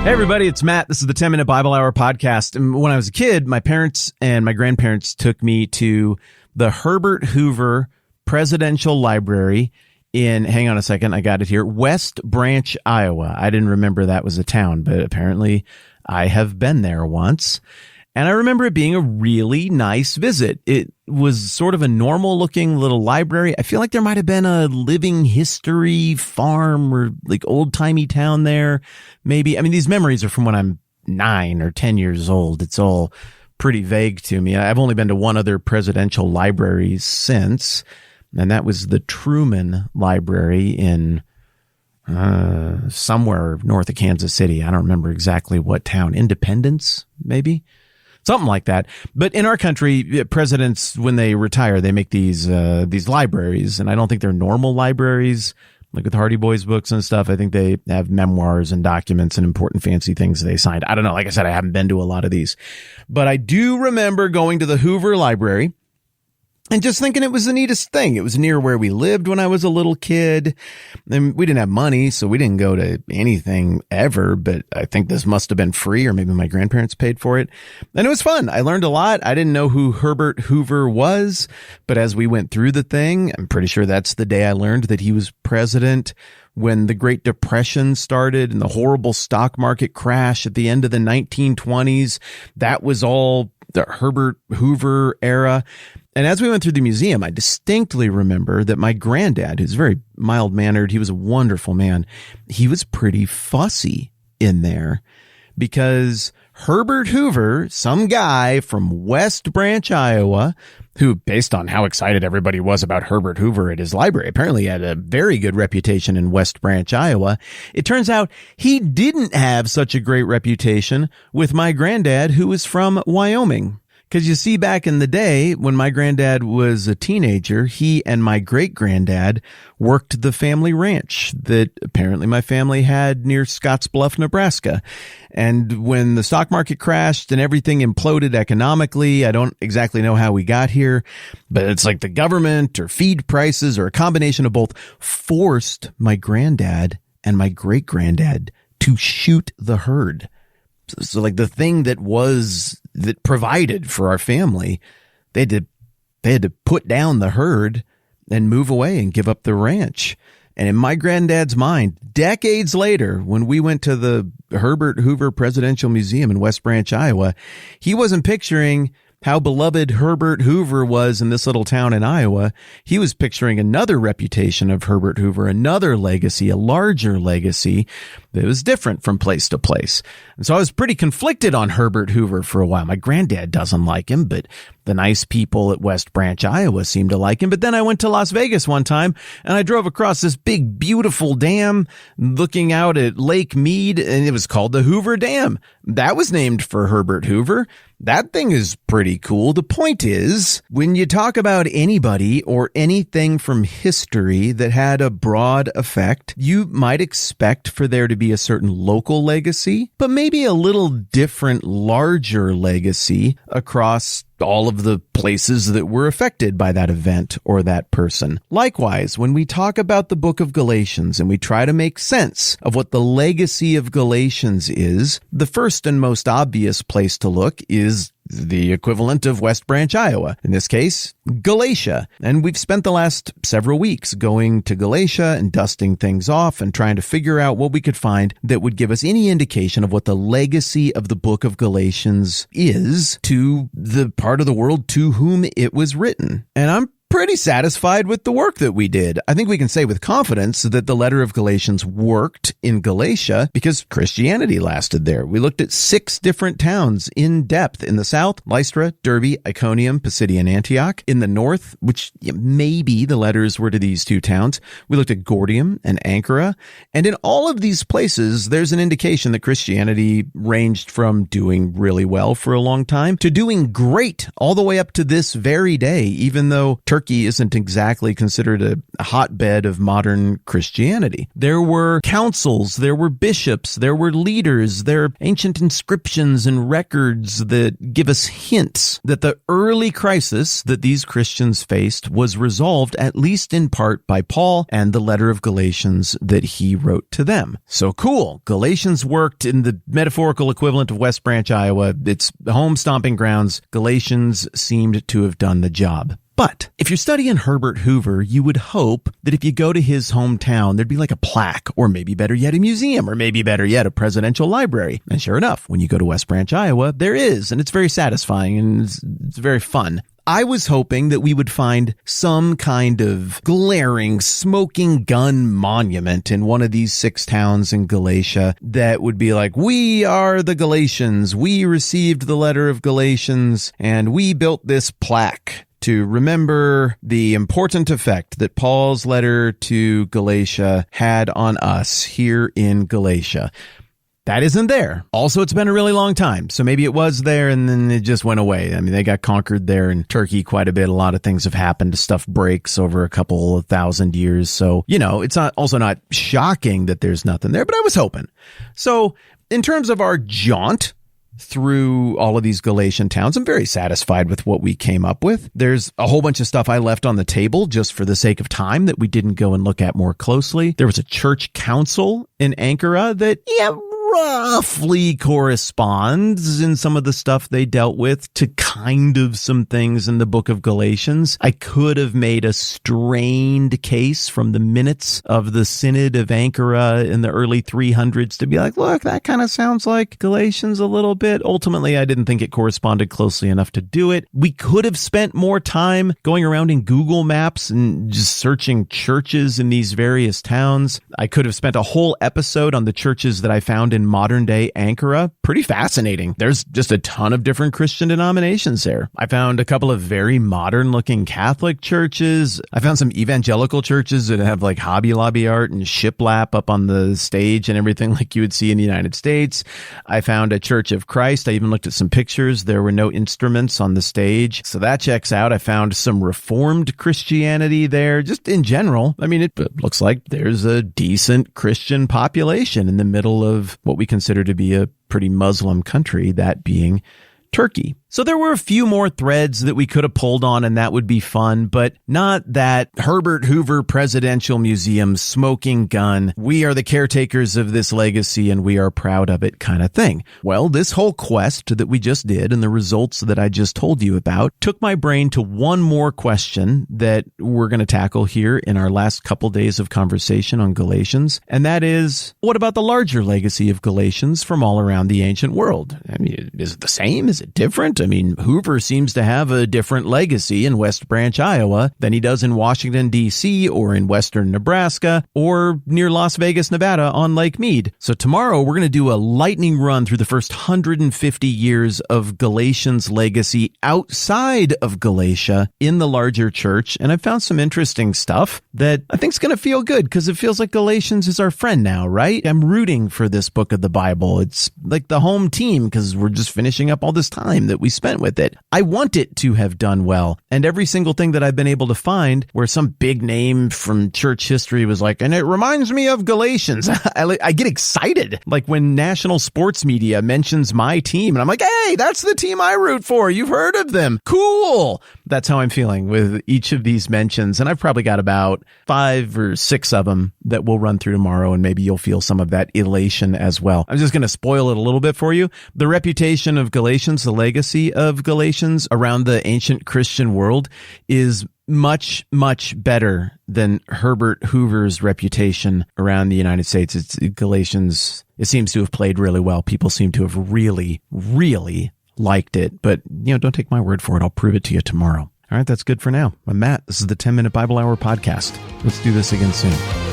Hey everybody, it's Matt. This is the 10-Minute Bible Hour podcast. And when I was a kid, my parents and my grandparents took me to the Herbert Hoover Presidential Library in, hang on a second, I got it here, West Branch, Iowa. I didn't remember that was a town, but apparently I have been there once. And I remember it being a really nice visit. It was sort of a normal looking little library. I feel like there might have been a living history farm or like old timey town there. Maybe. I mean, these memories are from when I'm 9 or 10 years old. It's all pretty vague to me. I've only been to one other presidential library since, and that was the Truman Library in somewhere north of Kansas City. I don't remember exactly what town. Independence, maybe? Something like that. But in our country, presidents, when they retire, they make these libraries. And I don't think they're normal libraries, like with Hardy Boys books and stuff. I think they have memoirs and documents and important fancy things they signed. I don't know. Like I said, I haven't been to a lot of these. But I do remember going to the Hoover Library and just thinking it was the neatest thing. It was near where we lived when I was a little kid. And we didn't have money, so we didn't go to anything ever. But I think this must have been free, or maybe my grandparents paid for it. And it was fun. I learned a lot. I didn't know who Herbert Hoover was. But as we went through the thing, I'm pretty sure that's the day I learned that he was president when the Great Depression started and the horrible stock market crash at the end of the 1920s. That was all the Herbert Hoover era. And as we went through the museum, I distinctly remember that my granddad, who's very mild-mannered, he was a wonderful man, he was pretty fussy in there because Herbert Hoover, some guy from West Branch, Iowa, who, based on how excited everybody was about Herbert Hoover at his library, apparently had a very good reputation in West Branch, Iowa. It turns out he didn't have such a great reputation with my granddad, who was from Wyoming. Because you see, back in the day, when my granddad was a teenager, he and my great-granddad worked the family ranch that apparently my family had near Scottsbluff, Nebraska. And when the stock market crashed and everything imploded economically, I don't exactly know how we got here, but it's like the government or feed prices or a combination of both forced my granddad and my great-granddad to shoot the herd. So like the thing that provided for our family, they had to put down the herd and move away and give up the ranch. And in my granddad's mind, decades later, when we went to the Herbert Hoover Presidential Museum in West Branch, Iowa, he wasn't picturing how beloved Herbert Hoover was in this little town in Iowa. He was picturing another reputation of Herbert Hoover, another legacy, a larger legacy that was different from place to place. And so I was pretty conflicted on Herbert Hoover for a while. My granddad doesn't like him, but the nice people at West Branch, Iowa seem to like him. But then I went to Las Vegas one time and I drove across this big, beautiful dam looking out at Lake Mead, and it was called the Hoover Dam. That was named for Herbert Hoover. That thing is pretty cool. The point is, when you talk about anybody or anything from history that had a broad effect, you might expect for there to be a certain local legacy, but maybe a little different, larger legacy across all of the places that were affected by that event or that person. Likewise, when we talk about the book of Galatians and we try to make sense of what the legacy of Galatians is, the first and most obvious place to look is the equivalent of West Branch, Iowa. In this case, Galatia. And we've spent the last several weeks going to Galatia and dusting things off and trying to figure out what we could find that would give us any indication of what the legacy of the book of Galatians is to the part of the world to whom it was written. And I'm pretty satisfied with the work that we did. I think we can say with confidence that the letter of Galatians worked in Galatia because Christianity lasted there. We looked at 6 different towns in depth. In the south, Lystra, Derbe, Iconium, Pisidian Antioch. In the north, which maybe the letters were to these 2 towns, we looked at Gordium and Ankara. And in all of these places, there's an indication that Christianity ranged from doing really well for a long time to doing great all the way up to this very day, even though Turkey Turkey isn't exactly considered a hotbed of modern Christianity. There were councils, there were bishops, there were leaders, there are ancient inscriptions and records that give us hints that the early crisis that these Christians faced was resolved at least in part by Paul and the letter of Galatians that he wrote to them. So cool. Galatians worked in the metaphorical equivalent of West Branch, Iowa. It's home stomping grounds. Galatians seemed to have done the job. But if you're studying Herbert Hoover, you would hope that if you go to his hometown, there'd be like a plaque, or maybe better yet, a museum, or maybe better yet, a presidential library. And sure enough, when you go to West Branch, Iowa, there is, and it's very satisfying and it's very fun. I was hoping that we would find some kind of glaring smoking gun monument in one of these 6 towns in Galatia that would be like, we are the Galatians, we received the letter of Galatians, and we built this plaque to remember the important effect that Paul's letter to Galatia had on us here in Galatia. That isn't there. Also, it's been a really long time, so maybe it was there and then it just went away. I mean, they got conquered there in Turkey quite a bit. A lot of things have happened. Stuff breaks over a couple of thousand years. So, it's also not shocking that there's nothing there, but I was hoping. So, in terms of our jaunt through all of these Galatian towns, I'm very satisfied with what we came up with. There's a whole bunch of stuff I left on the table just for the sake of time that we didn't go and look at more closely. There was a church council in Ankara that, roughly corresponds in some of the stuff they dealt with to kind of some things in the book of Galatians. I could have made a strained case from the minutes of the Synod of Ankara in the early 300s to be like, look, that kind of sounds like Galatians a little bit. Ultimately, I didn't think it corresponded closely enough to do it. We could have spent more time going around in Google Maps and just searching churches in these various towns. I could have spent a whole episode on the churches that I found in modern day Ankara. Pretty fascinating. There's just a ton of different Christian denominations there. I found a couple of very modern looking Catholic churches. I found some evangelical churches that have like Hobby Lobby art and shiplap up on the stage and everything like you would see in the United States. I found a Church of Christ. I even looked at some pictures. There were no instruments on the stage, so that checks out. I found some Reformed Christianity there. Just in general, I mean, it looks like there's a decent Christian population in the middle of what we consider to be a pretty Muslim country, that being Turkey. So there were a few more threads that we could have pulled on, and that would be fun, but not that Herbert Hoover Presidential Museum smoking gun, we are the caretakers of this legacy and we are proud of it kind of thing. Well, this whole quest that we just did and the results that I just told you about took my brain to one more question that we're going to tackle here in our last couple days of conversation on Galatians, and that is, what about the larger legacy of Galatians from all around the ancient world? I mean, is it the same? Is it different? I mean, Hoover seems to have a different legacy in West Branch, Iowa than he does in Washington, D.C. or in western Nebraska or near Las Vegas, Nevada on Lake Mead. So tomorrow we're going to do a lightning run through the first 150 years of Galatians' legacy outside of Galatia in the larger church. And I found some interesting stuff that I think is going to feel good because it feels like Galatians is our friend now, right? I'm rooting for this book of the Bible. It's like the home team because we're just finishing up all this time that we spent with it. I want it to have done well. And every single thing that I've been able to find where some big name from church history was like, and it reminds me of Galatians. I get excited. Like when national sports media mentions my team and I'm like, hey, that's the team I root for. You've heard of them. Cool. That's how I'm feeling with each of these mentions. And I've probably got about 5 or 6 of them that we'll run through tomorrow. And maybe you'll feel some of that elation as well. I'm just going to spoil it a little bit for you. The reputation of Galatians, the legacy of Galatians around the ancient Christian world is much, much better than Herbert Hoover's reputation around the United States. It's Galatians. It seems to have played really well. People seem to have really, really liked it. But, don't take my word for it. I'll prove it to you tomorrow. All right, that's good for now. I'm Matt. This is the 10-Minute Bible Hour podcast. Let's do this again soon.